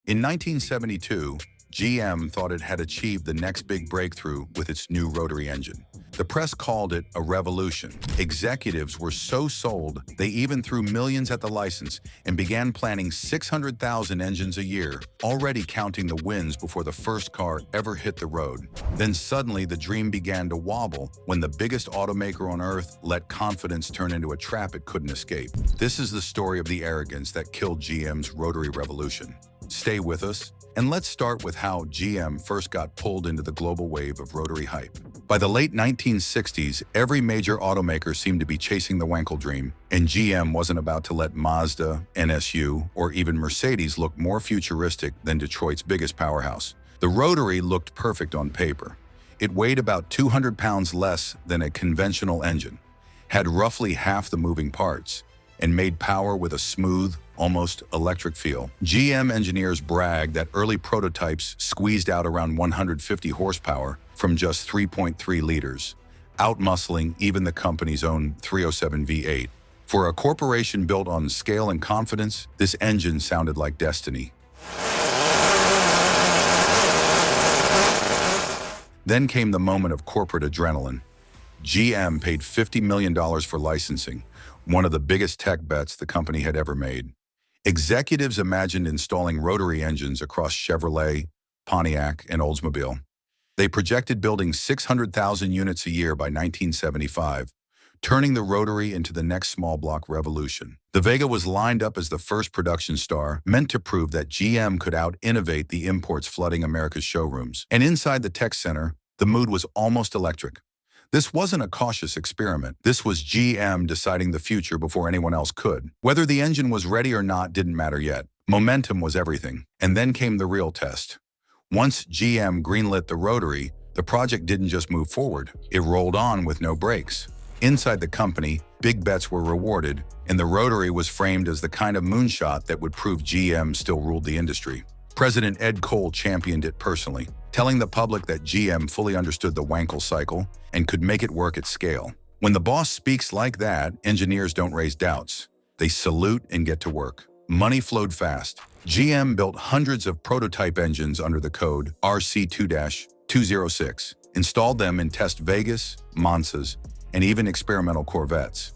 In 1972, GM thought it had achieved the next big breakthrough with its new rotary engine. The press called it a revolution. Executives were so sold, they even threw millions at the license and began planning 600,000 engines a year, already counting the wins before the first car ever hit the road. Then suddenly the dream began to wobble when the biggest automaker on earth let confidence turn into a trap it couldn't escape. This is the story of the arrogance that killed GM's rotary revolution. Stay with us, and let's start with how GM first got pulled into the global wave of rotary hype. By the late 1960s, every major automaker seemed to be chasing the Wankel dream, and GM wasn't about to let Mazda, NSU, or even Mercedes look more futuristic than Detroit's biggest powerhouse. The rotary looked perfect on paper. It weighed about 200 pounds less than a conventional engine, had roughly half the moving parts, and made power with a smooth, almost electric feel. GM engineers bragged that early prototypes squeezed out around 150 horsepower from just 3.3 liters, outmuscling even the company's own 307 V8. For a corporation built on scale and confidence, this engine sounded like destiny. Then came the moment of corporate adrenaline. GM paid $50 million for licensing, one of the biggest tech bets the company had ever made. Executives imagined installing rotary engines across Chevrolet, Pontiac, and Oldsmobile. They projected building 600,000 units a year by 1975, turning the rotary into the next small block revolution. The Vega was lined up as the first production star, meant to prove that GM could out-innovate the imports flooding America's showrooms. And inside the tech center, the mood was almost electric. This wasn't a cautious experiment. This was GM deciding the future before anyone else could. Whether the engine was ready or not didn't matter yet. Momentum was everything. And then came the real test. Once GM greenlit the rotary, the project didn't just move forward. It rolled on with no brakes. Inside the company, big bets were rewarded, and the rotary was framed as the kind of moonshot that would prove GM still ruled the industry. President Ed Cole championed it personally, telling the public that GM fully understood the Wankel cycle and could make it work at scale. When the boss speaks like that, engineers don't raise doubts. They salute and get to work. Money flowed fast. GM built hundreds of prototype engines under the code RC2-206, installed them in test Vegas, Monzas, and even experimental Corvettes.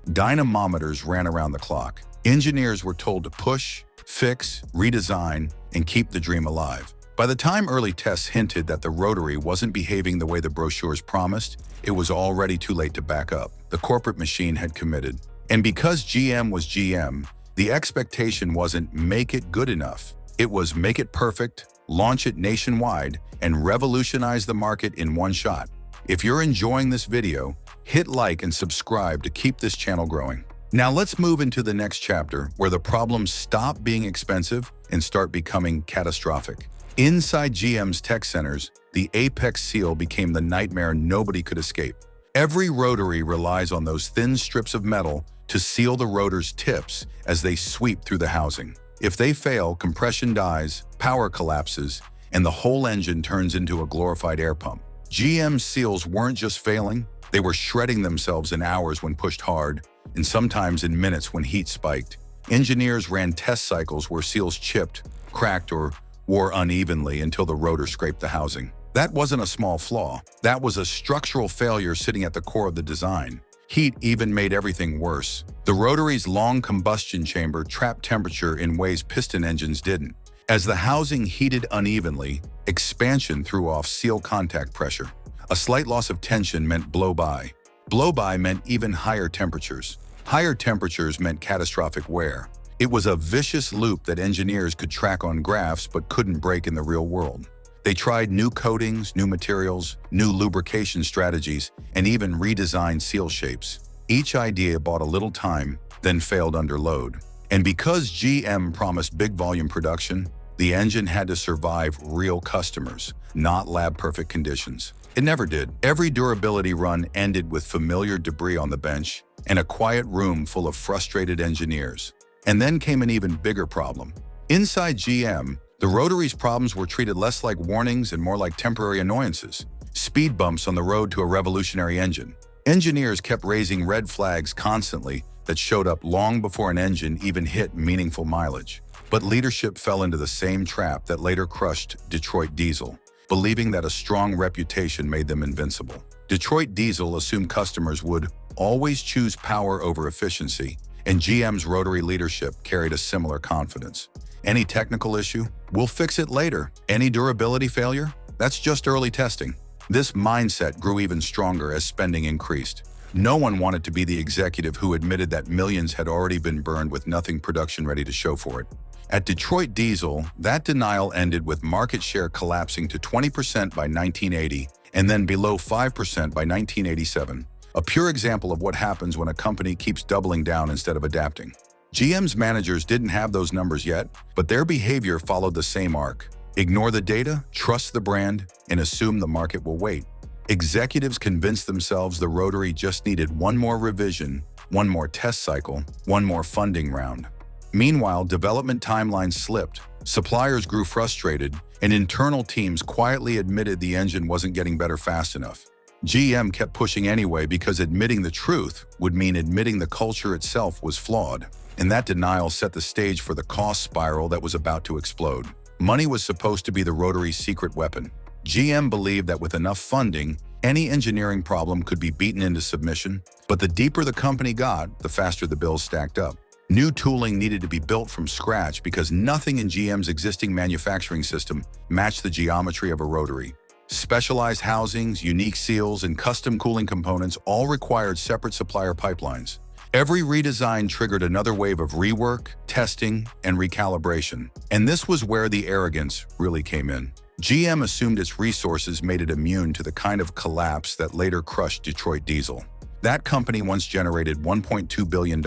Dynamometers ran around the clock. Engineers were told to push, fix, redesign, and keep the dream alive. By the time early tests hinted that the rotary wasn't behaving the way the brochures promised, it was already too late to back up. The corporate machine had committed. And because GM was GM, the expectation wasn't make it good enough. It was make it perfect, launch it nationwide, and revolutionize the market in one shot. If you're enjoying this video, hit like and subscribe to keep this channel growing. Now let's move into the next chapter where the problems stop being expensive and start becoming catastrophic. Inside GM's tech centers, the apex seal became the nightmare nobody could escape. Every rotary relies on those thin strips of metal to seal the rotor's tips as they sweep through the housing. If they fail, compression dies, power collapses, and the whole engine turns into a glorified air pump. GM's seals weren't just failing, they were shredding themselves in hours when pushed hard, and sometimes in minutes when heat spiked. Engineers ran test cycles where seals chipped, cracked, or wore unevenly until the rotor scraped the housing. That wasn't a small flaw. That was a structural failure sitting at the core of the design. Heat even made everything worse. The rotary's long combustion chamber trapped temperature in ways piston engines didn't. As the housing heated unevenly, expansion threw off seal contact pressure. A slight loss of tension meant blow-by. Blow-by meant even higher temperatures. Higher temperatures meant catastrophic wear. It was a vicious loop that engineers could track on graphs but couldn't break in the real world. They tried new coatings, new materials, new lubrication strategies, and even redesigned seal shapes. Each idea bought a little time, then failed under load. And because GM promised big volume production, the engine had to survive real customers, not lab-perfect conditions. It never did. Every durability run ended with familiar debris on the bench and a quiet room full of frustrated engineers. And then came an even bigger problem. Inside GM, the rotary's problems were treated less like warnings and more like temporary annoyances. Speed bumps on the road to a revolutionary engine. Engineers kept raising red flags constantly that showed up long before an engine even hit meaningful mileage. But leadership fell into the same trap that later crushed Detroit Diesel, believing that a strong reputation made them invincible. Detroit Diesel assumed customers would always choose power over efficiency, and GM's Rotary leadership carried a similar confidence. Any technical issue? We'll fix it later. Any durability failure? That's just early testing. This mindset grew even stronger as spending increased. No one wanted to be the executive who admitted that millions had already been burned with nothing production ready to show for it. At Detroit Diesel, that denial ended with market share collapsing to 20% by 1980 and then below 5% by 1987. A pure example of what happens when a company keeps doubling down instead of adapting. GM's managers didn't have those numbers yet, but their behavior followed the same arc. Ignore the data, trust the brand, and assume the market will wait. Executives convinced themselves the Rotary just needed one more revision, one more test cycle, one more funding round. Meanwhile, development timelines slipped, suppliers grew frustrated, and internal teams quietly admitted the engine wasn't getting better fast enough. GM kept pushing anyway because admitting the truth would mean admitting the culture itself was flawed, and that denial set the stage for the cost spiral that was about to explode. Money was supposed to be the Rotary's secret weapon. GM believed that with enough funding, any engineering problem could be beaten into submission, but the deeper the company got, the faster the bills stacked up. New tooling needed to be built from scratch because nothing in GM's existing manufacturing system matched the geometry of a Rotary. Specialized housings, unique seals, and custom cooling components all required separate supplier pipelines. Every redesign triggered another wave of rework, testing, and recalibration. And this was where the arrogance really came in. GM assumed its resources made it immune to the kind of collapse that later crushed Detroit Diesel. That company once generated $1.2 billion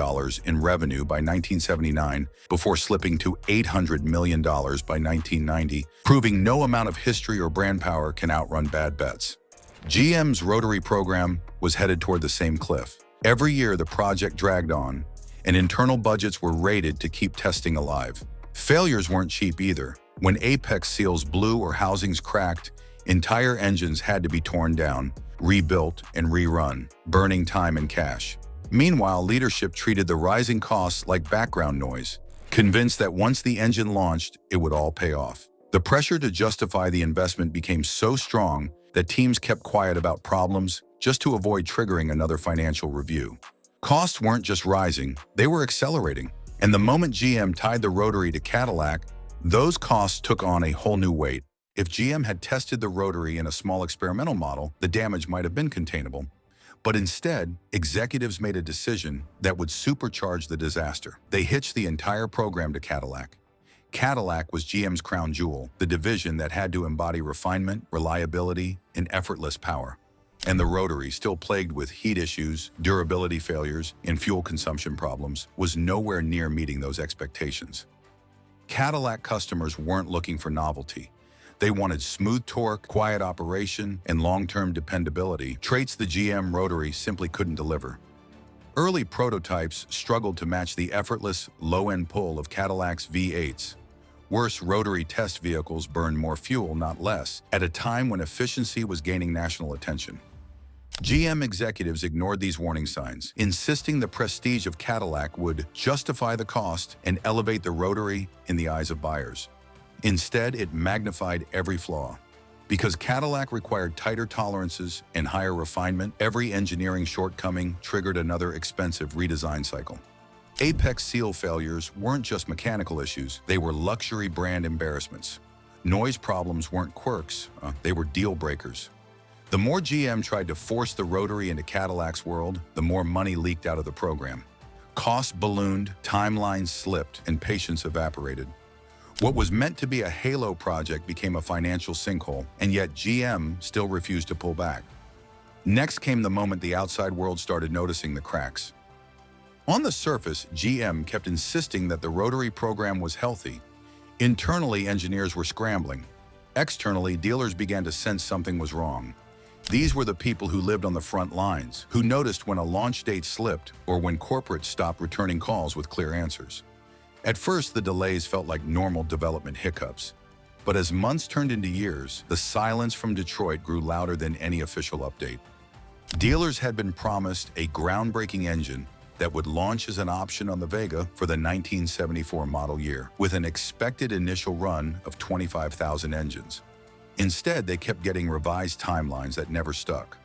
in revenue by 1979 before slipping to $800 million by 1990, proving no amount of history or brand power can outrun bad bets. GM's Rotary program was headed toward the same cliff. Every year, the project dragged on, and internal budgets were raided to keep testing alive. Failures weren't cheap either. When apex seals blew or housings cracked, entire engines had to be torn down, rebuilt, and rerun, burning time and cash. Meanwhile, leadership treated the rising costs like background noise, convinced that once the engine launched, it would all pay off. The pressure to justify the investment became so strong that teams kept quiet about problems just to avoid triggering another financial review. Costs weren't just rising, they were accelerating. And the moment GM tied the Rotary to Cadillac, those costs took on a whole new weight. If GM had tested the Rotary in a small experimental model, the damage might have been containable. But instead, executives made a decision that would supercharge the disaster. They hitched the entire program to Cadillac. Cadillac was GM's crown jewel, the division that had to embody refinement, reliability, and effortless power. And the Rotary, still plagued with heat issues, durability failures, and fuel consumption problems, was nowhere near meeting those expectations. Cadillac customers weren't looking for novelty. They wanted smooth torque, quiet operation, and long-term dependability, traits the GM Rotary simply couldn't deliver. Early prototypes struggled to match the effortless, low-end pull of Cadillac's V8s. Worse, Rotary test vehicles burned more fuel, not less, at a time when efficiency was gaining national attention. GM executives ignored these warning signs, insisting the prestige of Cadillac would justify the cost and elevate the Rotary in the eyes of buyers. Instead, it magnified every flaw. Because Cadillac required tighter tolerances and higher refinement, every engineering shortcoming triggered another expensive redesign cycle. Apex seal failures weren't just mechanical issues, they were luxury brand embarrassments. Noise problems weren't quirks, they were deal breakers. The more GM tried to force the Rotary into Cadillac's world, the more money leaked out of the program. Costs ballooned, timelines slipped, and patience evaporated. What was meant to be a halo project became a financial sinkhole, and yet GM still refused to pull back. Next came the moment the outside world started noticing the cracks. On the surface, GM kept insisting that the Rotary program was healthy. Internally, engineers were scrambling. Externally, dealers began to sense something was wrong. These were the people who lived on the front lines, who noticed when a launch date slipped or when corporates stopped returning calls with clear answers. At first, the delays felt like normal development hiccups. But as months turned into years, the silence from Detroit grew louder than any official update. Dealers had been promised a groundbreaking engine, that would launch as an option on the Vega for the 1974 model year, with an expected initial run of 25,000 engines. Instead, they kept getting revised timelines that never stuck.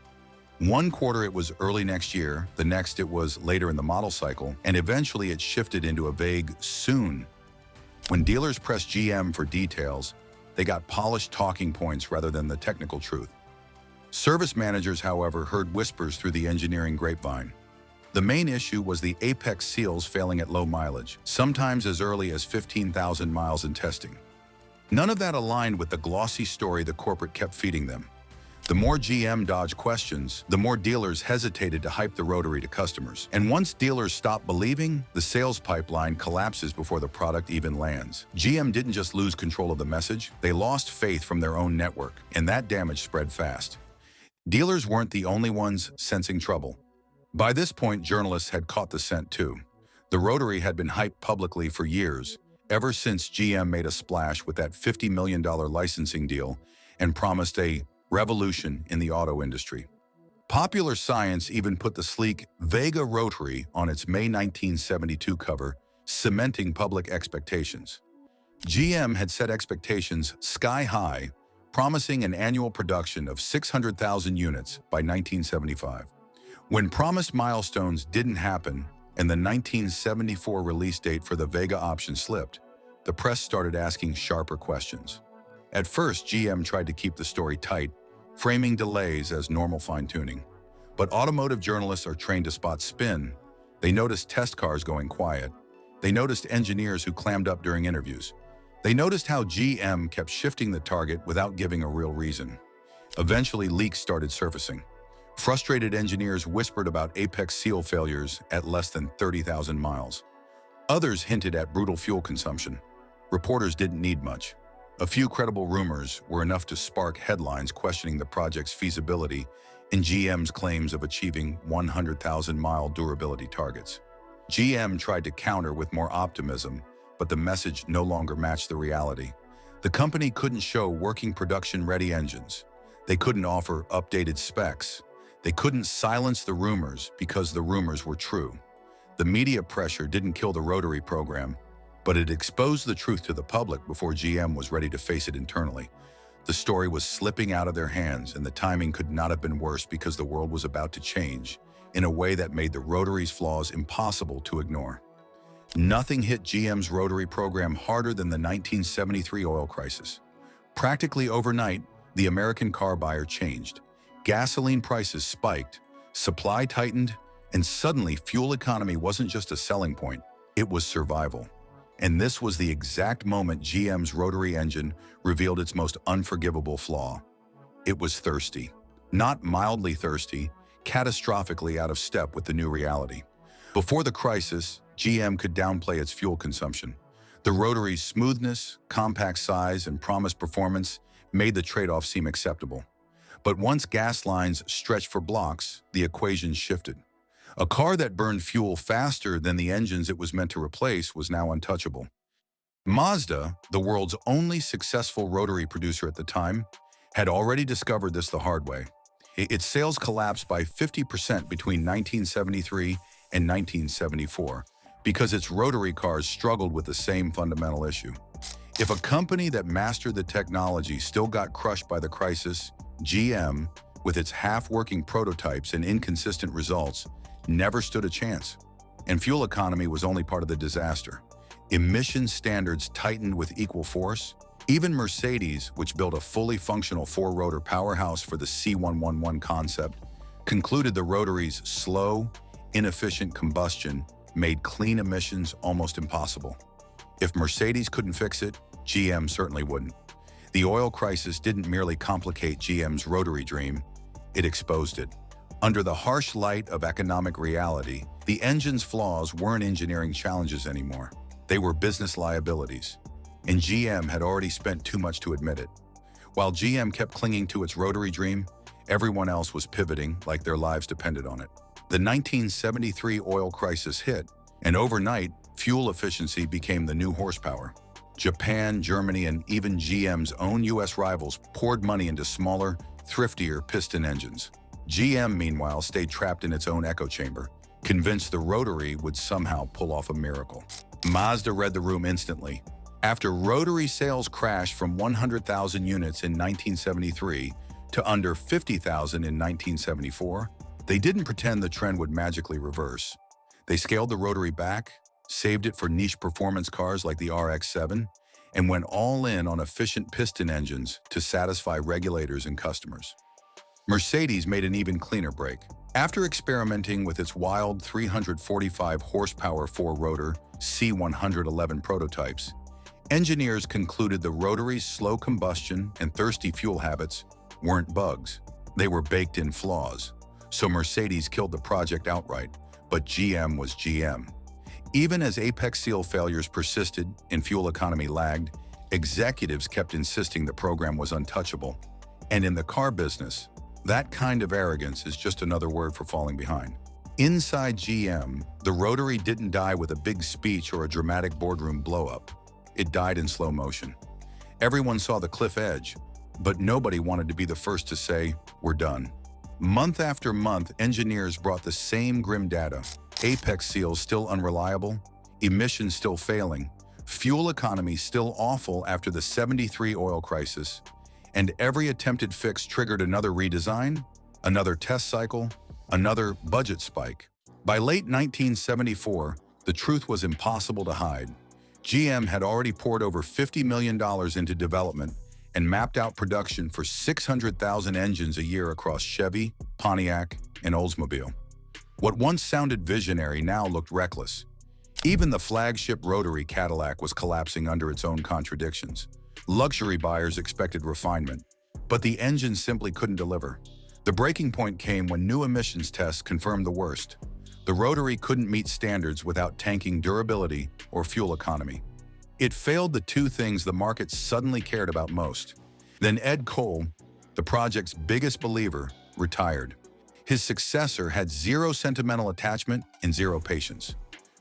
One quarter it was early next year, the next it was later in the model cycle, and eventually it shifted into a vague soon. When dealers pressed GM for details, they got polished talking points rather than the technical truth. Service managers, however, heard whispers through the engineering grapevine. The main issue was the apex seals failing at low mileage, sometimes as early as 15,000 miles in testing. None of that aligned with the glossy story the corporate kept feeding them. The more GM dodged questions, the more dealers hesitated to hype the Rotary to customers. And once dealers stop believing, the sales pipeline collapses before the product even lands. GM didn't just lose control of the message, they lost faith from their own network, and that damage spread fast. Dealers weren't the only ones sensing trouble. By this point, journalists had caught the scent too. The Rotary had been hyped publicly for years, ever since GM made a splash with that $50 million licensing deal and promised a revolution in the auto industry. Popular Science even put the sleek Vega Rotary on its May 1972 cover, cementing public expectations. GM had set expectations sky high, promising an annual production of 600,000 units by 1975. When promised milestones didn't happen and the 1974 release date for the Vega option slipped, the press started asking sharper questions. At first, GM tried to keep the story tight, framing delays as normal fine-tuning. But automotive journalists are trained to spot spin. They noticed test cars going quiet. They noticed engineers who clammed up during interviews. They noticed how GM kept shifting the target without giving a real reason. Eventually, leaks started surfacing. Frustrated engineers whispered about apex seal failures at less than 30,000 miles. Others hinted at brutal fuel consumption. Reporters didn't need much. A few credible rumors were enough to spark headlines questioning the project's feasibility and GM's claims of achieving 100,000-mile durability targets. GM tried to counter with more optimism, but the message no longer matched the reality. The company couldn't show working production-ready engines. They couldn't offer updated specs. They couldn't silence the rumors because the rumors were true. The media pressure didn't kill the Rotary program, but it exposed the truth to the public before GM was ready to face it internally. The story was slipping out of their hands, and the timing could not have been worse because the world was about to change in a way that made the Rotary's flaws impossible to ignore. Nothing hit GM's Rotary program harder than the 1973 oil crisis. Practically overnight, the American car buyer changed. Gasoline prices spiked, supply tightened, and suddenly fuel economy wasn't just a selling point, it was survival. And this was the exact moment GM's Rotary engine revealed its most unforgivable flaw. It was thirsty. Not mildly thirsty, catastrophically out of step with the new reality. Before the crisis, GM could downplay its fuel consumption. The Rotary's smoothness, compact size, and promised performance made the trade-off seem acceptable. But once gas lines stretched for blocks, the equation shifted. A car that burned fuel faster than the engines it was meant to replace was now untouchable. Mazda, the world's only successful Rotary producer at the time, had already discovered this the hard way. Its sales collapsed by 50% between 1973 and 1974 because its Rotary cars struggled with the same fundamental issue. If a company that mastered the technology still got crushed by the crisis, GM, with its half-working prototypes and inconsistent results, never stood a chance. And fuel economy was only part of the disaster. Emission standards tightened with equal force. Even Mercedes, which built a fully functional four-rotor powerhouse for the C111 concept, concluded the Rotary's slow, inefficient combustion made clean emissions almost impossible. If Mercedes couldn't fix it, GM certainly wouldn't. The oil crisis didn't merely complicate GM's Rotary dream, it exposed it. Under the harsh light of economic reality, the engine's flaws weren't engineering challenges anymore. They were business liabilities. And GM had already spent too much to admit it. While GM kept clinging to its Rotary dream, everyone else was pivoting like their lives depended on it. The 1973 oil crisis hit, and overnight, fuel efficiency became the new horsepower. Japan, Germany, and even GM's own US rivals poured money into smaller, thriftier piston engines. GM, meanwhile, stayed trapped in its own echo chamber. convinced the Rotary would somehow pull off a miracle. Mazda read the room instantly. After Rotary sales crashed from 100,000 units in 1973 to under 50,000 in 1974, they didn't pretend the trend would magically reverse. They scaled the Rotary back, saved it for niche performance cars like the RX-7, and went all in on efficient piston engines to satisfy regulators and customers. Mercedes made an even cleaner break. After experimenting with its wild 345 horsepower four-rotor C111 prototypes, engineers concluded the Rotary's slow combustion and thirsty fuel habits weren't bugs. They were baked-in flaws. So Mercedes killed the project outright, but GM was GM. Even as apex seal failures persisted and fuel economy lagged, executives kept insisting the program was untouchable. And in the car business, that kind of arrogance is just another word for falling behind. Inside GM, the Rotary didn't die with a big speech or a dramatic boardroom blow-up. It died in slow motion. Everyone saw the cliff edge, but nobody wanted to be the first to say, "We're done." Month after month, engineers brought the same grim data. Apex seals still unreliable, emissions still failing, fuel economy still awful after the '73 oil crisis, and every attempted fix triggered another redesign, another test cycle, another budget spike. By late 1974, the truth was impossible to hide. GM had already poured over $50 million into development and mapped out production for 600,000 engines a year across Chevy, Pontiac, and Oldsmobile. What once sounded visionary now looked reckless. Even the flagship Rotary Cadillac was collapsing under its own contradictions. Luxury buyers expected refinement, but the engine simply couldn't deliver. The breaking point came when new emissions tests confirmed the worst. The Rotary couldn't meet standards without tanking durability or fuel economy. It failed the two things the market suddenly cared about most. Then Ed Cole, the project's biggest believer, retired. His successor had zero sentimental attachment and zero patience.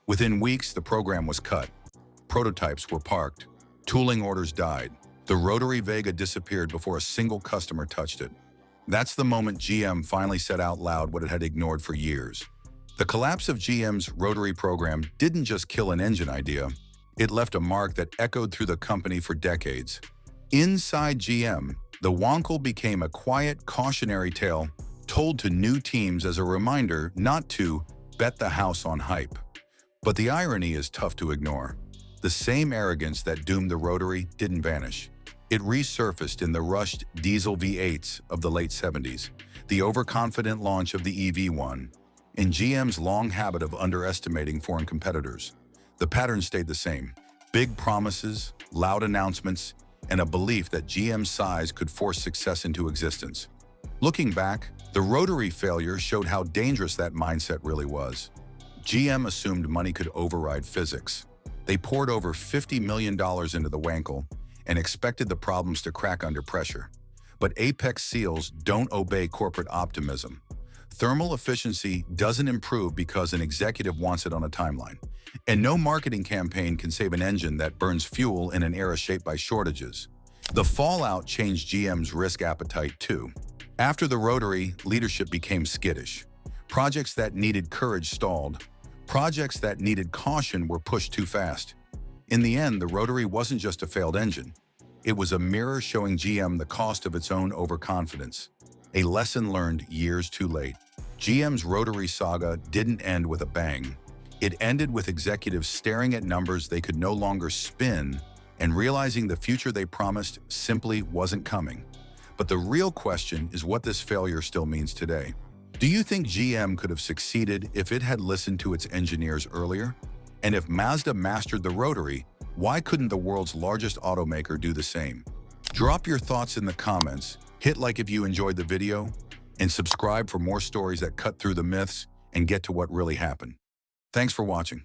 Within weeks, the program was cut. Prototypes were parked. Tooling orders died. The Rotary Vega disappeared before a single customer touched it. That's the moment GM finally said out loud what it had ignored for years. The collapse of GM's Rotary program didn't just kill an engine idea. It left a mark that echoed through the company for decades. Inside GM, the Wankel became a quiet, cautionary tale told to new teams as a reminder not to bet the house on hype. But the irony is tough to ignore. The same arrogance that doomed the Rotary didn't vanish. It resurfaced in the rushed diesel V8s of the late 70s, the overconfident launch of the EV1, and GM's long habit of underestimating foreign competitors. The pattern stayed the same: big promises, loud announcements, and a belief that GM's size could force success into existence. Looking back, the Rotary failure showed how dangerous that mindset really was. GM assumed money could override physics. They poured over $50 million into the Wankel and expected the problems to crack under pressure. But apex seals don't obey corporate optimism. Thermal efficiency doesn't improve because an executive wants it on a timeline. And no marketing campaign can save an engine that burns fuel in an era shaped by shortages. The fallout changed GM's risk appetite too. After the Rotary, leadership became skittish. Projects that needed courage stalled. Projects that needed caution were pushed too fast. In the end, the Rotary wasn't just a failed engine. It was a mirror showing GM the cost of its own overconfidence. A lesson learned years too late. GM's Rotary saga didn't end with a bang. It ended with executives staring at numbers they could no longer spin and realizing the future they promised simply wasn't coming. But the real question is what this failure still means today. Do you think GM could have succeeded if it had listened to its engineers earlier? And if Mazda mastered the Rotary, why couldn't the world's largest automaker do the same? Drop your thoughts in the comments, hit like if you enjoyed the video, and subscribe for more stories that cut through the myths and get to what really happened. Thanks for watching.